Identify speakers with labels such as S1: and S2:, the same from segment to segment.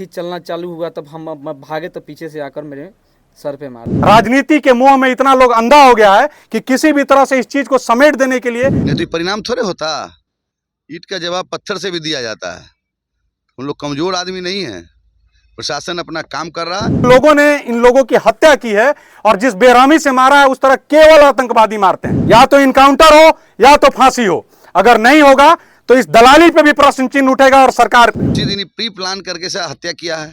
S1: लाठी चलना चालू हुआ तब हम भागे तो पीछे से आकर मेरे सर पे मार।
S2: राजनीति के मोह में इतना लोग अंधा हो गया है कि किसी भी तरह से इस चीज को समेट देने के लिए
S3: नहीं तो परिणाम थोड़े होता। ईंट का जवाब पत्थर से भी दिया जाता है। हम लोग कमजोर आदमी नहीं है। प्रशासन अपना काम कर रहा है।
S2: लोगों ने इन लोगों की हत्या की है और जिस बेरहमी से मारा है उस तरह केवल आतंकवादी मारते हैं। या तो इनकाउंटर हो या तो फांसी हो। अगर नहीं होगा तो इस दलाली पे भी प्रश्न चिन्ह उठेगा और सरकार पे।
S3: उसी दिन प्री प्लान करके से हत्या किया है।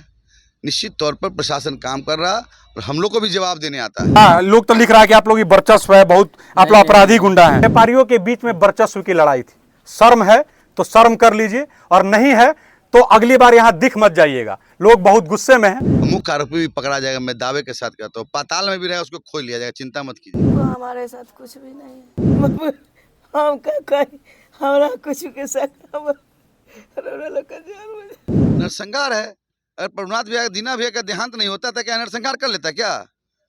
S3: निश्चित तौर पर प्रशासन काम कर रहा और हम लोग को भी जवाब देने आता है।
S2: हाँ, लोग तो लिख रहा है कि आप लोग की वर्चस्व है, बहुत आप लोग अपराधी गुंडा हैं। व्यापारियों के बीच में वर्चस्व की लड़ाई थी। शर्म है तो शर्म कर लीजिए और नहीं है तो अगली बार यहाँ दिख मत जाइएगा। लोग बहुत गुस्से में हैं।
S3: मुख्य आरोपी भी पकड़ा जाएगा, मैं दावे के साथ कहता हूँ। पाताल में भी रहे उसको खोल लिया जाएगा, चिंता मत कीजिए।
S4: हमारे साथ कुछ भी नहीं है। हम का हमारा कुछ के साथ
S3: नरसंहार है। अगर प्रभुनाथ भैया दीना भैया का देहांत नहीं होता था क्या नरसंहार कर लेता क्या?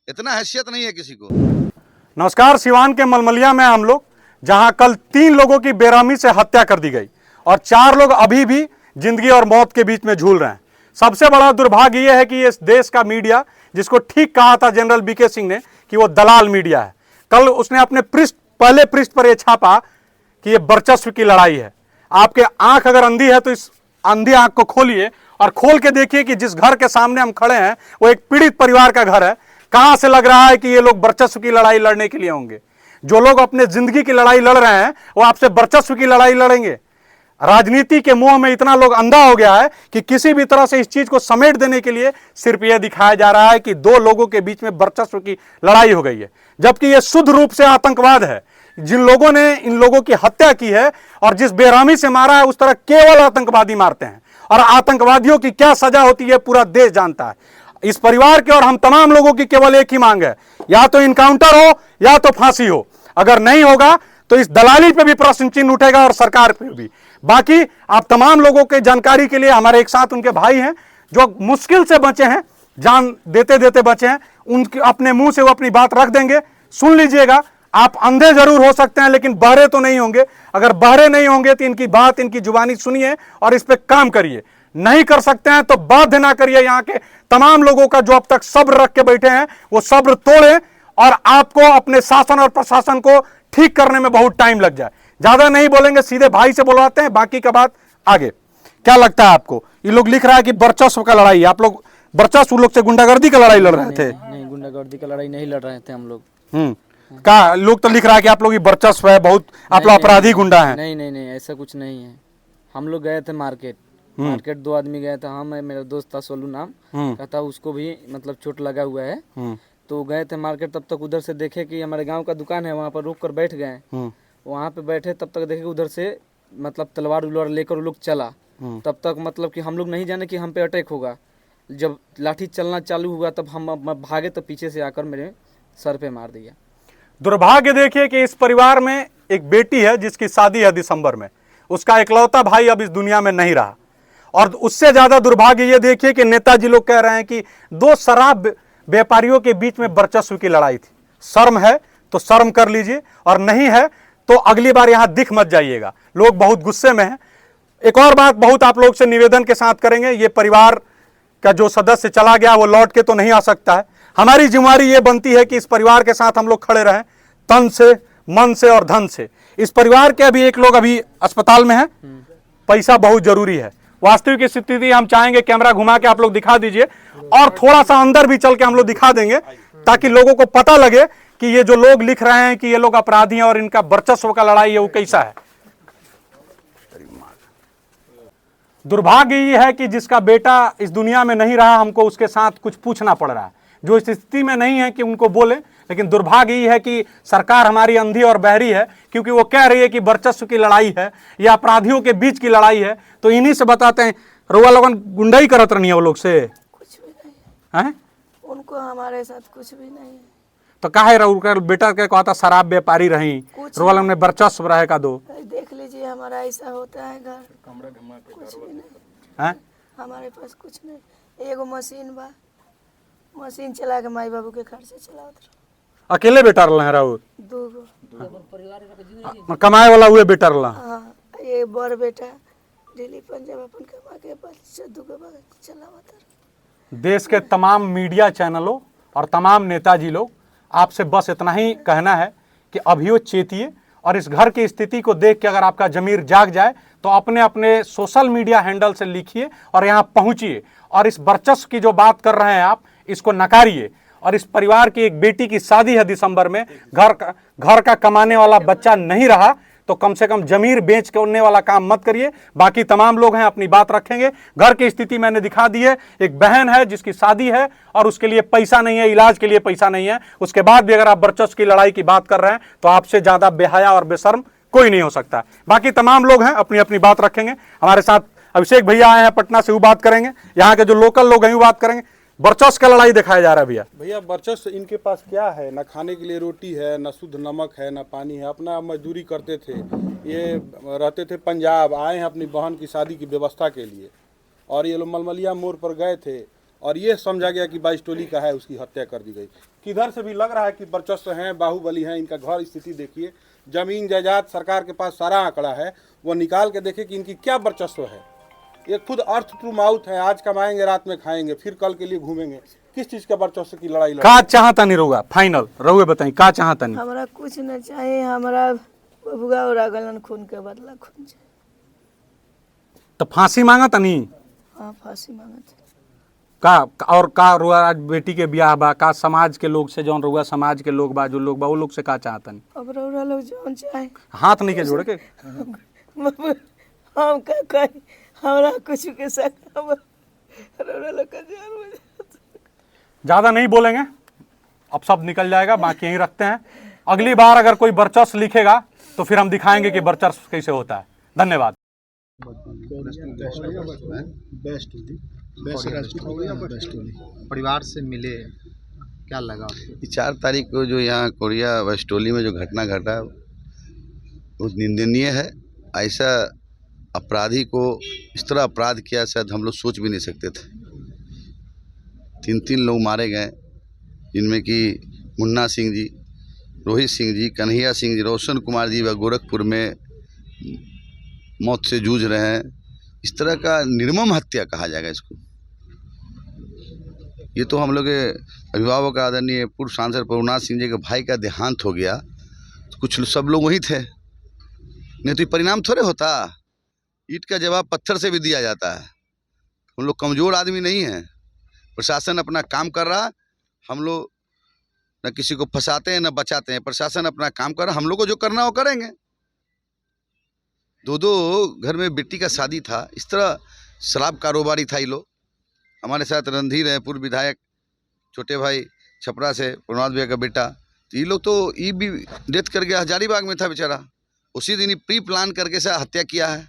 S3: इतना हैसियत नहीं है किसी को।
S2: नमस्कार, सिवान के मलमलिया में हम लोग, जहां कल 3 लोगों की बेरहमी से हत्या कर दी गई और 4 लोग अभी भी जिंदगी और मौत के बीच में झूल रहे हैं। सबसे बड़ा दुर्भाग्य यह है कि इस देश का मीडिया, जिसको ठीक कहा था जनरल बीके सिंह ने कि वो दलाल मीडिया है, कल उसने अपने पहले पृष्ठ पर यह छापा कि यह वर्चस्व की लड़ाई है। आपके आंख अगर अंधी है तो इस अंधी आंख को खोलिए और खोल के देखिए कि जिस घर के सामने हम खड़े हैं वो एक पीड़ित परिवार का घर है। कहां से लग रहा है कि ये लोग वर्चस्व की लड़ाई लड़ने के लिए होंगे? जो लोग अपने जिंदगी की लड़ाई लड़ रहे हैं वो आपसे वर्चस्व की लड़ाई लड़ेंगे। राजनीति के मोह में इतना लोग अंधा हो गया है कि किसी भी तरह से इस चीज को समेट देने के लिए सिर्फ यह दिखाया जा रहा है कि 2 लोगों के बीच में वर्चस्व की लड़ाई हो गई है, जबकि यह शुद्ध रूप से आतंकवाद है। जिन लोगों ने इन लोगों की हत्या की है और जिस बेरहमी से मारा है उस तरह केवल आतंकवादी मारते हैं और आतंकवादियों की क्या सजा होती है पूरा देश जानता है। इस परिवार के और हम तमाम लोगों की केवल एक ही मांग है, या तो इनकाउंटर हो या तो फांसी हो। अगर नहीं होगा तो इस दलाली पे भी प्रश्न चिन्ह उठेगा और सरकार पे भी। बाकी आप तमाम लोगों के जानकारी के लिए, हमारे एक साथ उनके भाई हैं जो मुश्किल से बचे हैं, जान देते देते बचे हैं, उनके अपने मुंह से वो अपनी बात रख देंगे। सुन लीजिएगा, आप अंधे जरूर हो सकते हैं लेकिन बहरे तो नहीं होंगे। अगर बहरे नहीं होंगे तो इनकी बात, इनकी जुबानी सुनिए और इस पे काम करिए। नहीं कर सकते हैं तो बाध्य ना करिए। यहाँ के तमाम लोगों का जो अब तक सब्र रख के बैठे हैं वो सब्र तोड़े और आपको अपने शासन और प्रशासन को ठीक करने में बहुत टाइम लग जाए। ज्यादा नहीं बोलेंगे, सीधे भाई से बोलवाते हैं, बाकी का बात आगे। क्या लगता है आपको? ये लोग लिख रहा है कि वर्चस्व का लड़ाई, आप लोग वर्चस्व लोग से गुंडागर्दी का लड़ाई लड़ रहे थे?
S1: नहीं, गुंडागर्दी का लड़ाई नहीं लड़ रहे थे हम लोग।
S2: का लोग तो लिख रहा है कि आप लोग की वर्चस्व है, बहुत आप लोग अपराधी गुंडा हैं।
S1: नहीं नहीं नहीं, ऐसा कुछ नहीं है। हम लोग गए थे मार्केट 2 आदमी गए थे। हम, मेरा दोस्त था सोलू नाम, कहता उसको भी मतलब चोट लगा हुआ है। तो गए थे मार्केट, तब तक उधर से देखे कि हमारे गांव का दुकान है, वहाँ पर रुक कर बैठ गए। वहाँ पे बैठे तब तक देखे उधर से मतलब तलवार उलवार लेकर वो लोग चला। तब तक मतलब कि हम लोग नहीं जाने कि हम पे अटैक होगा। जब लाठी चलना चालू हुआ तब हम भागे तो पीछे से आकर मेरे सर पे मार दिया।
S2: दुर्भाग्य देखिए कि इस परिवार में एक बेटी है जिसकी शादी है दिसंबर में। उसका इकलौता भाई अब इस दुनिया में नहीं रहा। और उससे ज्यादा दुर्भाग्य ये देखिए कि नेताजी लोग कह रहे हैं कि 2 शराब व्यापारियों के बीच में वर्चस्व की लड़ाई थी। शर्म है तो शर्म कर लीजिए और नहीं है तो अगली बार यहां दिख मत जाइएगा। लोग बहुत गुस्से में हैं। एक और बात बहुत आप लोग से निवेदन के साथ करेंगे, ये परिवार का जो सदस्य चला गया वो लौट के तो नहीं आ सकता है। हमारी जिम्मेदारी ये बनती है कि इस परिवार के साथ हम लोग खड़े रहें, तन से, मन से और धन से। इस परिवार के अभी एक लोग अभी अस्पताल में हैं। पैसा बहुत जरूरी है। वास्तविक स्थिति हम चाहेंगे कैमरा घुमा के आप लोग दिखा दीजिए और थोड़ा सा अंदर भी चल के हम लोग दिखा देंगे ताकि लोगों को पता लगे कि ये जो लोग लिख रहे हैं कि ये लोग अपराधी हैं और इनका वर्चस्व का लड़ाई है वो कैसा है। दुर्भाग्य ये है कि जिसका बेटा इस दुनिया में नहीं रहा, हमको उसके साथ कुछ पूछना पड़ रहा है, जो इस स्थिति में नहीं है कि उनको बोले। लेकिन दुर्भाग्य ये है कि सरकार हमारी अंधी और बहरी है, क्योंकि वो कह रही है कि वर्चस्व की लड़ाई है या अपराधियों के बीच की लड़ाई है। तो इन्हीं से बताते हैं, रुआ लोगन गुंडाई करत रही है वो लोग से?
S4: कुछ भी नहीं
S2: हैं?
S4: उनको हमारे साथ कुछ भी नहीं है।
S2: तो काहे रउका बेटा के कहता शराब व्यापारी रही, रुआ लोग ने वर्चस्व रहे का दो?
S4: देख लीजिए हमारा ऐसा होता है घर, कुछ भी नहीं
S2: हैं?
S4: हमारे पास कुछ नहीं। एगो मशीन बा, मशीन चला के माई बाबू के खर्चे चलावत रहो।
S2: अकेले बेटा रहा राउर?
S4: 2 गो
S2: कमाए वाला हुए बेटा रहा?
S4: हाँ, ये बड़ बेटा दिल्ली पंजाब अपन कमा के बच्चा दुगो चलावत रह।
S2: देश के तमाम मीडिया चैनलों और तमाम नेताजी लोग, आपसे बस इतना ही कहना है कि अभियो चेतिए और इस घर की स्थिति को देख के अगर आपका जमीर जाग जाए तो अपने अपने सोशल मीडिया हैंडल से लिखिए और यहाँ पहुँचिए और इस वर्चस्व की जो बात कर रहे हैं आप, इसको नकारिए। और इस परिवार की एक बेटी की शादी है दिसंबर में, घर का कमाने वाला बच्चा नहीं रहा तो कम से कम जमीर बेच के उड़ने वाला काम मत करिए। बाकी तमाम लोग हैं अपनी बात रखेंगे। घर की स्थिति मैंने दिखा दी है। एक बहन है जिसकी शादी है और उसके लिए पैसा नहीं है, इलाज के लिए पैसा नहीं है, उसके बाद भी अगर आप वर्चस्व की लड़ाई की बात कर रहे हैं तो आपसे ज्यादा बेहया और बेशर्म कोई नहीं हो सकता। बाकी तमाम लोग हैं अपनी अपनी बात रखेंगे। हमारे साथ अभिषेक भैया आए हैं पटना से, वो बात करेंगे। यहाँ के जो लोकल लोग हैं वो बात करेंगे। वर्चस्व का लड़ाई दिखाया जा रहा है भैया।
S5: भैया वर्चस्व इनके पास क्या है? ना खाने के लिए रोटी है, ना शुद्ध नमक है, ना पानी है। अपना मजदूरी करते थे, ये रहते थे पंजाब, आए हैं अपनी बहन की शादी की व्यवस्था के लिए और ये लोग मलमलिया मोड़ पर गए थे और ये समझा गया कि 22 टोली का है, उसकी हत्या कर दी गई। किधर से भी लग रहा है कि वर्चस्व हैं, बाहुबली हैं। इनका घर स्थिति देखिए, जमीन जायदाद सरकार के पास सारा आंकड़ा है, वो निकाल के देखे कि इनकी क्या वर्चस्व है। ये खुद अर्थ टू माउथ है, आज कमाएंगे रात में खाएंगे, फिर कल के लिए घूमेंगे। किस चीज का वर्चस्व की लड़ाई
S2: का चाहता नहीं रहुआ? फाइनल रहुए बताई का चाहता नहीं?
S4: हमरा कुछ न चाहिए, हमरा बबुआ और गलन खून के बदला खून चाहिए।
S2: तो फांसी मांगा तनी?
S4: हाँ फांसी मांगत
S2: का और का रुआ आज बेटी के ब्याह बा, का समाज के लोग से जौन रुआ समाज के लोग बा, जो लोग बा वो लोग से का चाहता नहीं?
S4: अब रौरा लोग जौन चाहे
S2: हाथ नहीं के जोड़े के
S4: हम का कहीं हमरा कुछ के सकता रौरा लोग का जान में
S2: ज्यादा नहीं बोलेंगे, अब सब निकल जाएगा, बाकी यहीं रखते हैं। अगली बार अगर कोई वर्चस्व लिखेगा तो फिर हम दिखाएंगे कि वर्चस्व कैसे होता है। धन्यवाद।
S6: परिवार से मिले, क्या लगा?
S3: 4 तारीख को जो यहाँ कोरिया वैस्टोली में जो घटना घटा बहुत निंदनीय है। ऐसा अपराधी को इस तरह अपराध किया शायद हम लोग सोच भी नहीं सकते थे। 3 लोग मारे गए, जिनमें कि मुन्ना सिंह जी, रोहित सिंह जी, कन्हैया सिंह जी, रोशन कुमार जी व गोरखपुर में मौत से जूझ रहे हैं। इस तरह का निर्मम हत्या कहा जाएगा इसको। ये तो हम लोग के अभिभावक आदरणीय पूर्व सांसद प्रभुनाथ सिंह जी के भाई का देहांत हो गया, तो कुछ सब लोग वहीं थे, नहीं तो परिणाम थोड़े होता। ईंट का जवाब पत्थर से भी दिया जाता है। हम लोग कमज़ोर आदमी नहीं हैं। प्रशासन अपना काम कर रहा, हम लोग न किसी को फंसाते हैं न बचाते हैं। प्रशासन अपना काम कर रहा, हम लोग को जो करना वो करेंगे। 2 घर में बेटी का शादी था, इस तरह शराब कारोबारी था ये लोग। हमारे साथ रणधीर है, पूर्व विधायक, छोटे भाई छपरा से, प्रणाद भैया का बेटा। तो ये लोग तो ये भी डेथ कर गया, हजारीबाग में था बेचारा, उसी दिन ही प्री प्लान करके से हत्या किया है।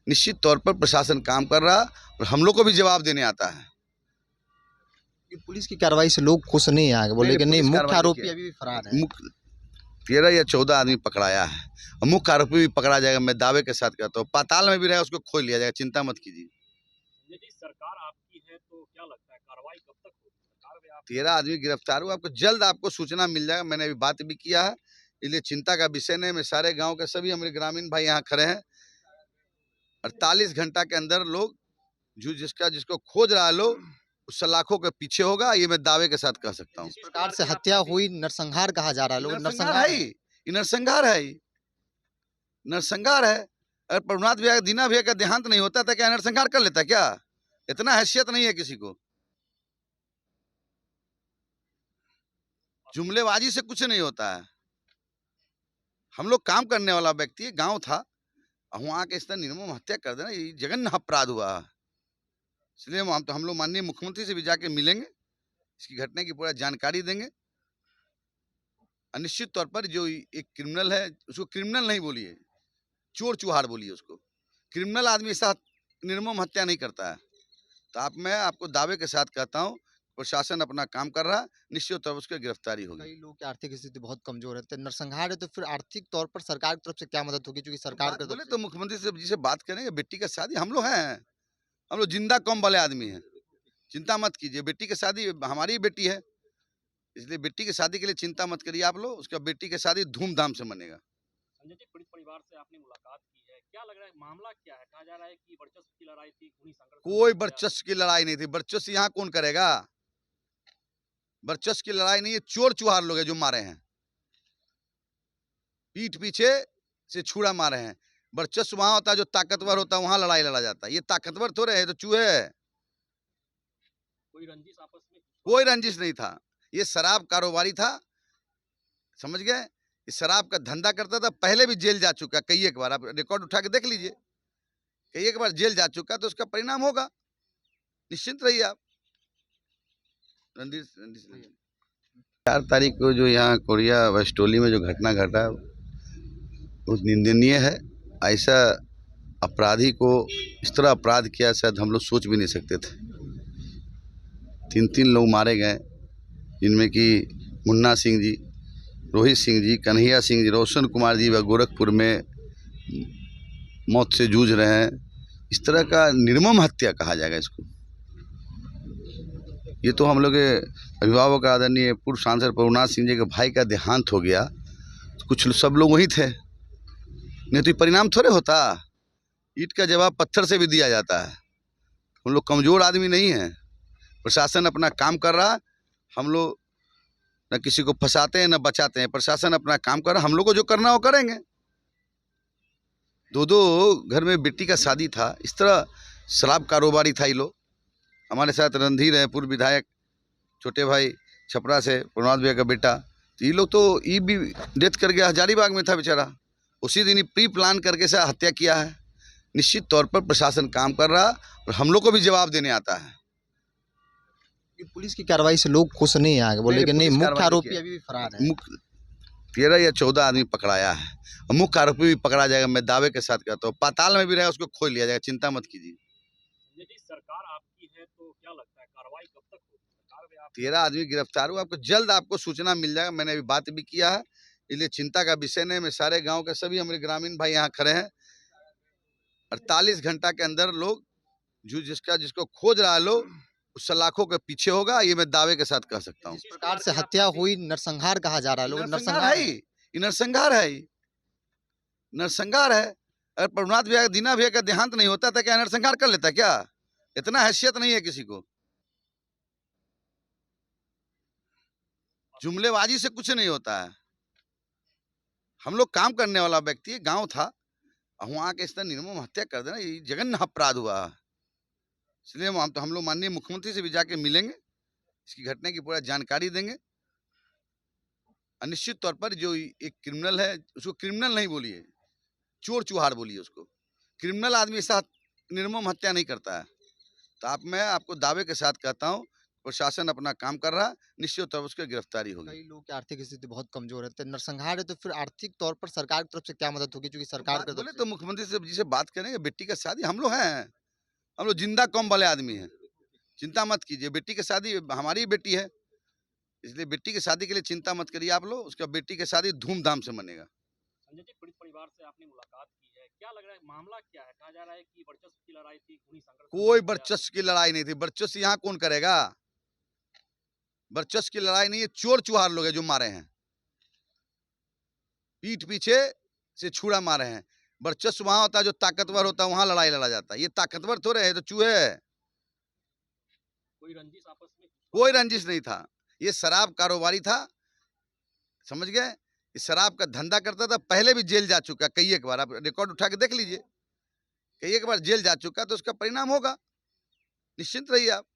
S3: निश्चित तौर पर प्रशासन काम कर रहा और हम लोग को भी जवाब देने आता है।
S6: पुलिस की कार्रवाई से लोग खुश नहीं आए, बोले कि नहीं, मुख्य आरोपी अभी भी फरार है।
S3: 13 या 14 आदमी पकड़ाया है और मुख्य आरोपी भी पकड़ा जाएगा, मैं दावे के साथ कहता हूँ। पाताल में भी रहेगा, उसको खोल लिया जाएगा, चिंता मत कीजिए।
S7: सरकार आपकी है तो क्या लगता है कार्रवाई कब तक होगी?
S3: 13 आदमी गिरफ्तार हुआ, आपको जल्द आपको सूचना मिल जाएगा। मैंने अभी बात भी किया है, इसलिए चिंता का विषय नहीं। मैं सारे गांव के सभी हमारे ग्रामीण भाई यहाँ खड़े हैं। 48 घंटा के अंदर लोग जिसको खोज रहा है लोग उस सलाखों के पीछे होगा, ये मैं दावे के साथ कह सकता हूँ।
S6: इस प्रकार से हत्या हुई, नरसंहार कहा जा रहा है। लोग
S3: नरसंहार है ही, ये नरसंहार है ही, नरसंहार है। अगर प्रभुनाथ भैया, दीना भैया का देहांत नहीं होता था क्या नरसंहार कर लेता क्या? इतना हैसियत नहीं है किसी को। जुमलेबाजी से कुछ नहीं होता है। हम लोग काम करने वाला व्यक्ति, गांव था, वहां के इस तरह निर्मम हत्या कर देना, ये जघन्य अपराध हुआ। इसलिए हम लोग माननीय मुख्यमंत्री से भी जाके मिलेंगे, इसकी घटना की पूरा जानकारी देंगे। निश्चित तौर पर जो एक क्रिमिनल है, उसको क्रिमिनल नहीं बोलिए, चोर चुहार बोलिए उसको। क्रिमिनल आदमी साथ निर्मम हत्या नहीं करता है। तो मैं आपको दावे के साथ कहता हूँ, प्रशासन अपना काम कर रहा है, निश्चित तौर पर उसकी गिरफ्तारी होगी।
S6: कई लोग की आर्थिक स्थिति बहुत कमजोर है, तो नरसंहार है तो फिर आर्थिक तौर पर सरकार की तरफ से क्या मदद होगी? क्योंकि सरकार के
S3: बोले तो मुख्यमंत्री से जी से बात करेंगे। बेटी का शादी हम लोग हैं, हम लोग जिंदा कम वाले आदमी हैं, चिंता मत कीजिए। बेटी की शादी हमारी बेटी है, इसलिए बेटी की शादी के लिए चिंता मत करिए आप लोग। उसका बेटी की शादी धूमधाम से मनेगा।
S7: संजय जी, पीड़ित परिवार से आपने मुलाकात की है, क्या लग रहा है मामला क्या है? कहा जा रहा है कि वर्चस्व की लड़ाई थी, खूनी संघर्ष
S3: कोई
S7: हुआ है।
S3: वर्चस्व की लड़ाई नहीं थी। वर्चस्व यहाँ कौन करेगा? वर्चस्व की लड़ाई नहीं है, चोर चुहार लोग हैं जो मारे हैं, पीठ पीछे से छुरा मारे हैं। वर्चस्व वहां होता है जो ताकतवर होता है, वहां लड़ाई लड़ा जाता है। ये ताकतवर थोड़े है, तो चूहे है।
S7: कोई रंजिश आपस में?
S3: कोई रंजिश नहीं था। ये शराब कारोबारी था, समझ गए? ये शराब का धंधा करता था, पहले भी जेल जा चुका कई एक बार। आप रिकॉर्ड उठा के देख लीजिए, कई एक बार जेल जा चुका, तो उसका परिणाम होगा, निश्चिंत रहिए आप। रंजिश 4 तारीख को जो यहाँ कोरिया वेस्टोली में जो घटना घटा, बहुत निंदनीय है। ऐसा अपराधी को इस तरह अपराध किया शायद हम लोग सोच भी नहीं सकते थे। 3 लोग मारे गए, जिनमें कि मुन्ना सिंह जी, रोहित सिंह जी, कन्हैया सिंह जी, रोशन कुमार जी व गोरखपुर में मौत से जूझ रहे हैं। इस तरह का निर्मम हत्या कहा जाएगा इसको। ये तो हम लोग के अभिभावक आदरणीय पूर्व सांसद प्रभुनाथ सिंह जी के भाई का देहांत हो गया, कुछ सब लोग वही थे, नहीं तो परिणाम थोड़े होता। ईंट का जवाब पत्थर से भी दिया जाता है। हम लोग कमज़ोर आदमी नहीं हैं। प्रशासन अपना काम कर रहा, हम लोग न किसी को फंसाते हैं न बचाते हैं। प्रशासन अपना काम कर रहा, हम लोग को जो करना वो करेंगे। 2 घर में बेटी का शादी था, इस तरह शराब कारोबारी था ये लोग। हमारे साथ रणधीर है, पूर्व विधायक, छोटे भाई छपरा से, प्रणाथ भैया का बेटा। तो ये लोग तो ये भी डेथ कर गया, हजारीबाग में था बेचारा। उसी दिन ही प्री प्लान करके से हत्या किया है। निश्चित तौर पर प्रशासन काम कर रहा और हम लोग को भी जवाब देने आता है।
S6: कि पुलिस की कार्रवाई से लोग खुश नहीं है आगे, बोले कि नहीं,
S3: पुलिस
S6: मुख्य
S3: कार्रवाई
S6: आरोपी
S3: किया।
S6: अभी भी फरार है।
S3: 13 या 14 आदमी पकड़ाया है और मुख्य आरोपी भी पकड़ा जाएगा। मैं दावे के साथ कहता हूँ, पाताल में भी रहेगा, उसको खोल लिया जाएगा, चिंता मत कीजिए।
S7: यदि सरकार आपकी है तो क्या लगता है कार्रवाई कब तक होगी? सरकार में आप
S3: 13 आदमी गिरफ्तार हुआ, आपको जल्द आपको सूचना मिल जाएगा। मैंने अभी बात भी किया है, इसलिए चिंता का विषय नहीं। मैं सारे गांव के सभी हमारे ग्रामीण भाई यहाँ खड़े हैं। 48 घंटा के अंदर लोग जो जिसको खोज रहा है लोग, उस सलाखों के पीछे होगा, ये मैं दावे के साथ कह सकता हूँ।
S6: जिस प्रकार से हत्या हुई, नरसंहार कहा जा रहा है, लोग
S3: नरसंहार है ही, ये नरसंहार है ही, नरसंहार है। अगर प्रभुनाथ भैया, दीना भैया का देहांत नहीं होता था क्या नरसंहार कर लेता क्या? इतना हैसियत नहीं है किसी को। जुमलेबाजी से कुछ नहीं होता है। हम लोग काम करने वाला व्यक्ति है, गांव था, वहां के इस तरह निर्मम हत्या कर देना, ये जघन्य अपराध हुआ। इसलिए हम लोग माननीय मुख्यमंत्री से भी जाके मिलेंगे, इसकी घटना की पूरा जानकारी देंगे। निश्चित तौर पर जो एक क्रिमिनल है, उसको क्रिमिनल नहीं बोलिए, चोर चुहार बोलिए उसको। क्रिमिनल आदमी साथ निर्मम हत्या नहीं करता है। तो मैं आपको दावे के साथ कहता हूँ, प्रशासन अपना काम कर रहा, निश्चित तौर पर उसकी गिरफ्तारी होगी।
S6: कई लोग की आर्थिक स्थिति बहुत कमजोर है, तो नरसंहार है तो फिर आर्थिक तौर पर सरकार की तरफ से क्या मदद होगी? क्योंकि सरकार की
S3: बोले
S6: तरफ
S3: तो मुख्यमंत्री से जी से बात करेंगे। बेटी का शादी हम लोग हैं, हम लोग जिंदा कम वाले आदमी हैं, चिंता मत कीजिए। बेटी की शादी हमारी बेटी है, इसलिए बेटी की शादी के लिए चिंता मत करिए आप लोग। उसका बेटी की शादी धूमधाम से मनेगा।
S7: संजय जी, पीड़ित परिवार से आपने मुलाकात की है, क्या लग रहा है मामला क्या है? कहा जा रहा है कि वर्चस्व की लड़ाई थी, खूनी संघर्ष हुआ
S3: कोई
S7: है।
S3: वर्चस्व की लड़ाई नहीं थी। वर्चस्व यहाँ कौन करेगा? वर्चस्व की लड़ाई नहीं है, चोर चुहार लोग हैं जो मारे हैं, पीठ पीछे से छुरा मारे हैं। वर्चस्व वहां होता है जो ताकतवर होता है, वहां लड़ाई लड़ा जाता है। ये ताकतवर थोड़े है, तो चूहे है।
S7: कोई रंजिश आपस में?
S3: कोई रंजिश नहीं था। ये शराब कारोबारी था, समझ गए? ये शराब का धंधा करता था, पहले भी जेल जा चुका कई एक बार। आप रिकॉर्ड उठा के देख लीजिए, कई एक बार जेल जा चुका, तो उसका परिणाम होगा, निश्चिंत रहिए आप।